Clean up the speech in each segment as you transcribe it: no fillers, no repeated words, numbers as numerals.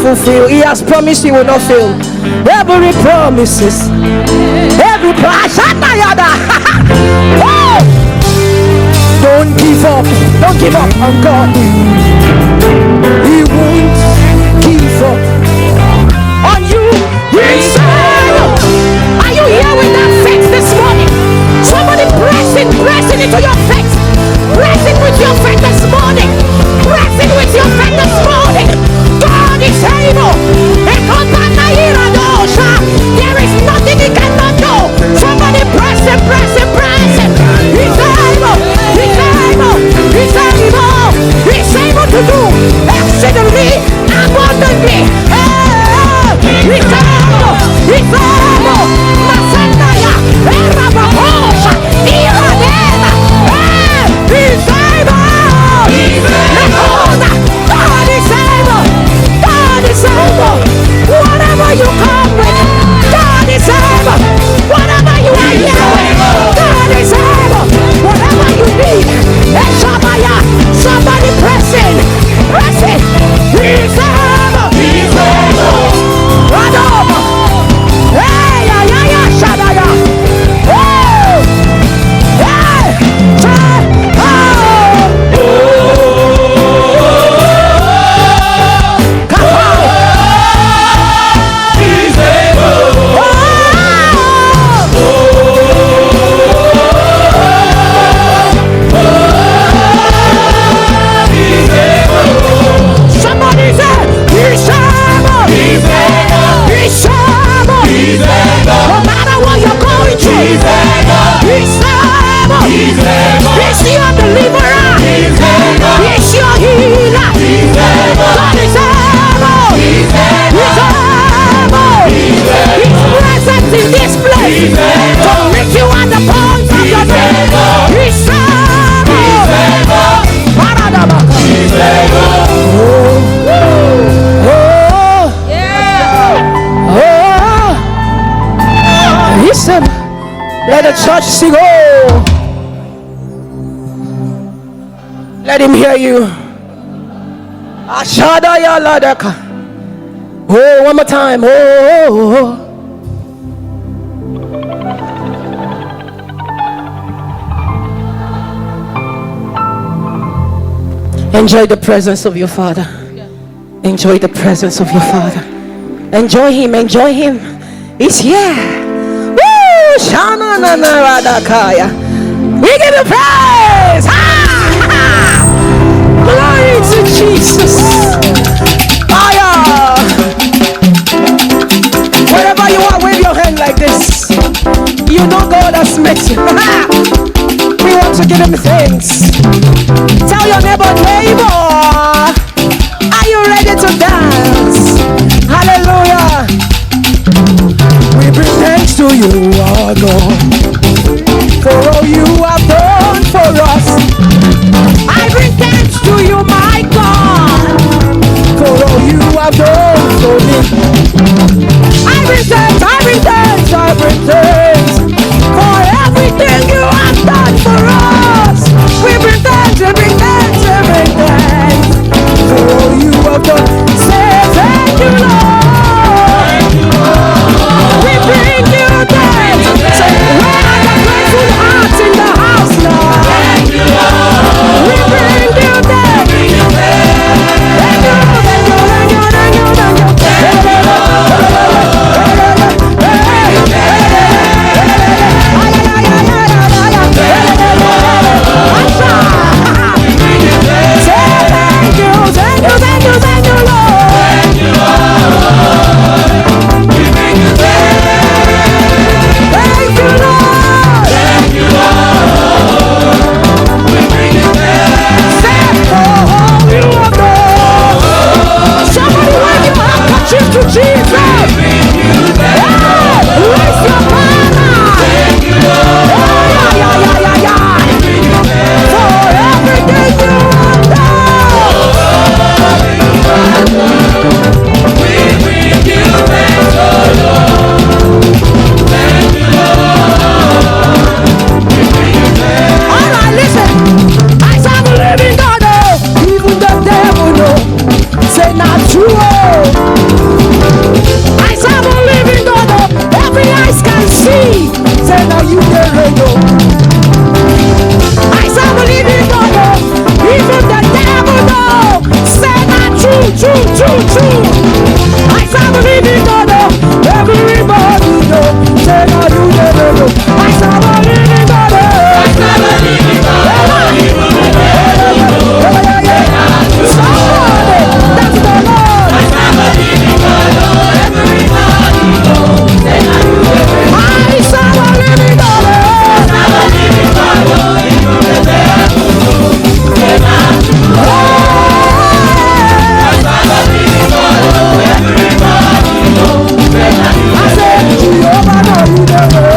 fulfill. He has promised he will not fail. Every promises, every promise. Don't give up. Don't give up on God. He won't give up on you. Are you here with that faith this morning? Somebody press it into your faith. Press it with your faith this morning. Press it with your faith this morning. God is able. There is nothing he cannot do. Somebody press it. He's able. He's able to do exceedingly abundantly. He's able. Masandaya, Erabahosha, Iradena. He's able. God is able. Whatever you come with, God is able. Whatever you are here with, God is able. Whatever you need, somebody press it. He's able. Run over. Hey, Shadaya. Woo! Hey, let the church sing. Oh, let him hear you. Ashadaya Ladaka. Oh, one more time. Oh. Enjoy the presence of your Father. Enjoy the presence of your Father. Enjoy him. He's here. Shana na radakaya. We give you praise. Glory to Jesus. Fire. Wherever you are, wave your hand like this. You know God has met you. We want to give him thanks. Tell your neighbor, are you ready to dance? Hallelujah. We bring thanks to you, our God, for all you have done for us. I bring thanks to you, my God, for all you have done for me. I bring thanks for everything you have done for us. We bring thanks for all you have done. Say thank you, Lord. Bring you thanks. Say, where are the grateful hearts in the house, Lord? Thank you, Lord. We bring you thanks. Thank you, thank you, thank you, thank you, thank you. true. I serve a living God. Everybody know. Say now you never know. I serve a living God. I serve a living God. Somebody, that's the Lord. I serve a living God. Everybody know. Say now you never know. I serve a living God. I serve a living God. Say now you know. I said, Jehovah, now you never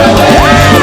Yeah.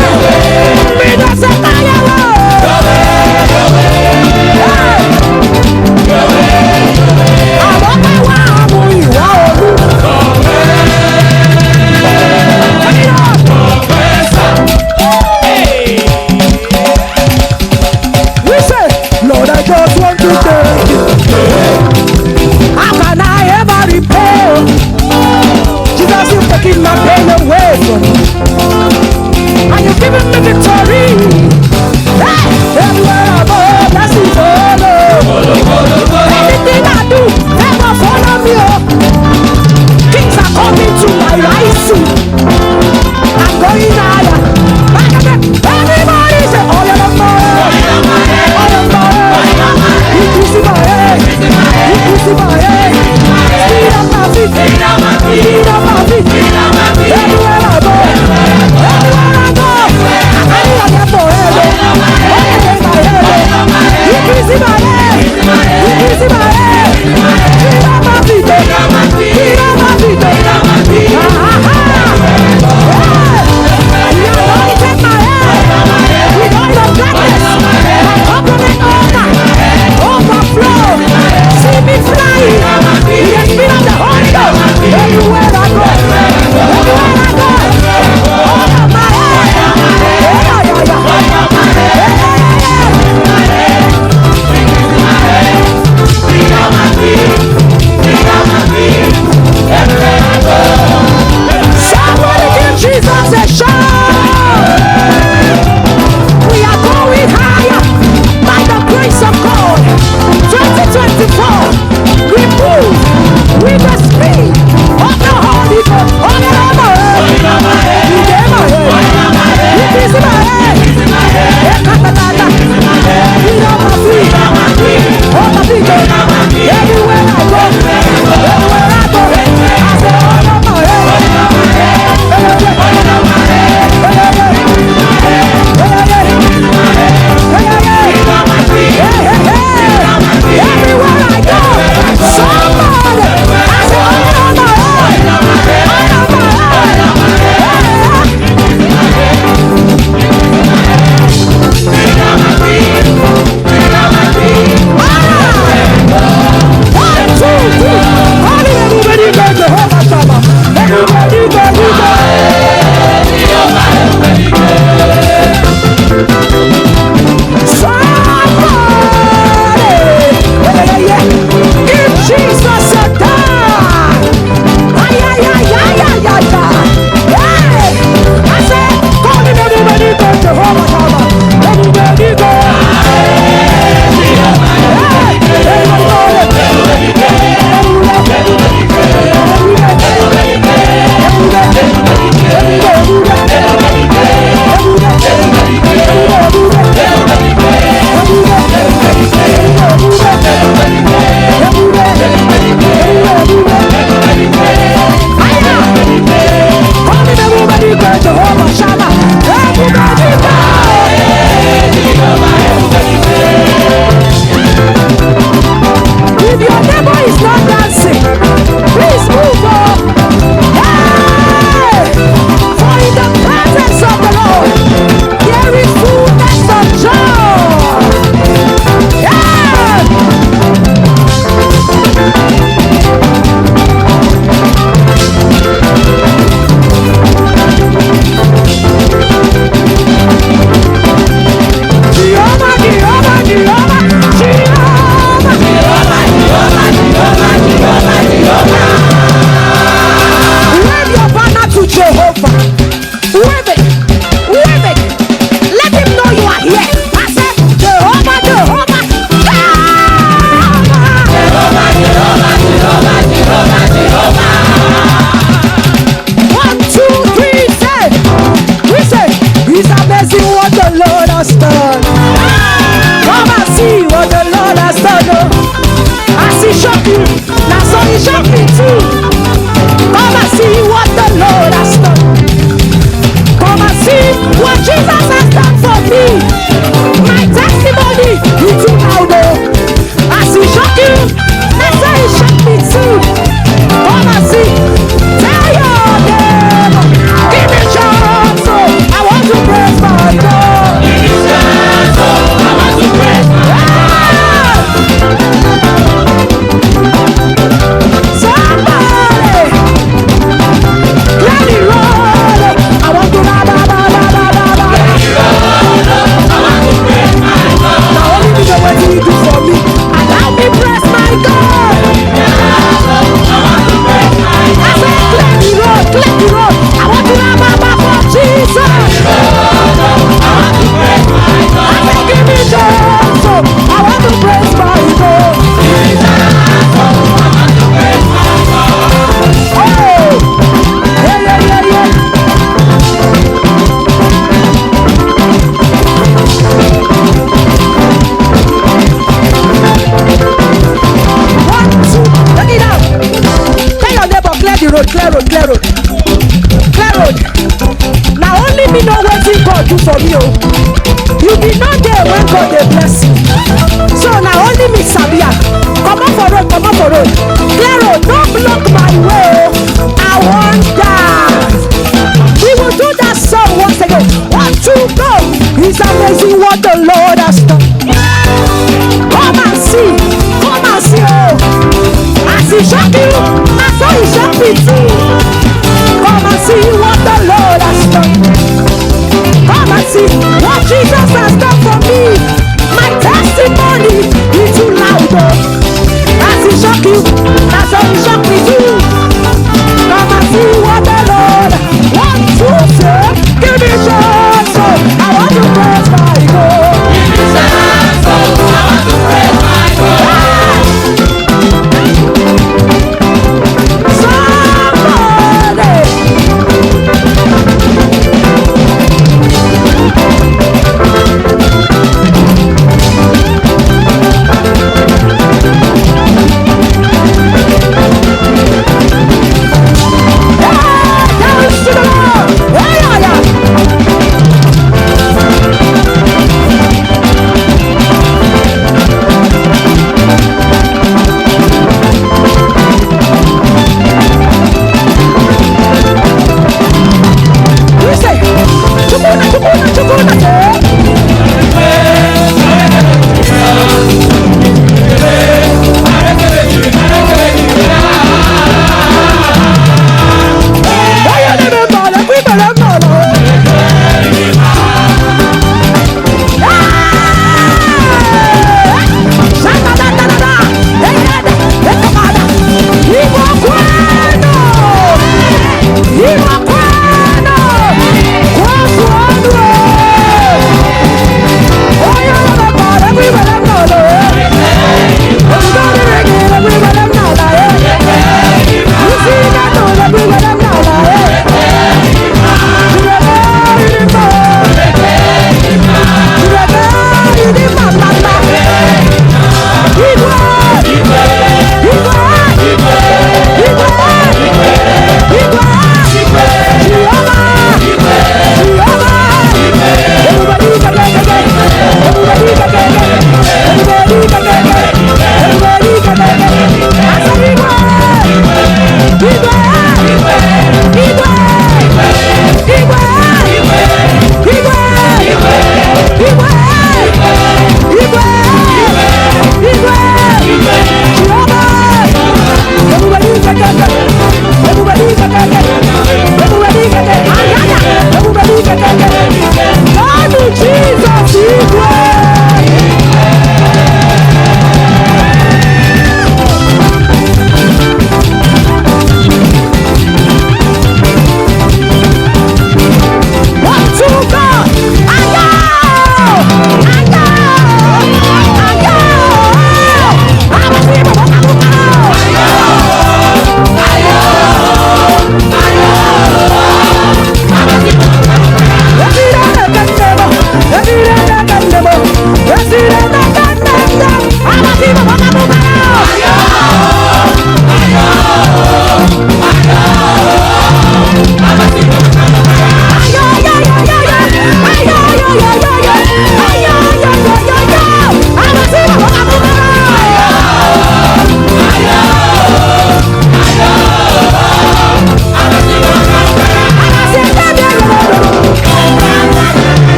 what the Lord has done. Come and see what the Lord has done. As he shocked you, now so he shocked me too. Come and see what the Lord has done. Come and see what Jesus has done for me. My testimony, he took out. As he shocked you, now so he shocked me too. Come and see. Tell your neighbor, give me chance. I want to praise my God. Give me chance. I want to praise my God. Somebody, let me roll. I want to la la la la la la la. Let me roll. I want to praise my God. Now only me know what you do for me. Allow me praise my God. I said clear the road, clear the road. I want to have my back for Jesus. I want to praise my God. I said give me chance, so I want to praise my God. Give me chance, so I want to praise my God. Oh, yeah, yeah, yeah, yeah. One, two, look it up. Tell your neighbor, clear the road, clear road, clear road. Clear road. Now only me know what God do for me. Oh. You be not there when God dey bless you. So now only me Sabia. Come on for road, come on for road. Clear road, don't block my way. I want that. We will do that song once again. 1, 2, go. It's amazing what the Lord has done.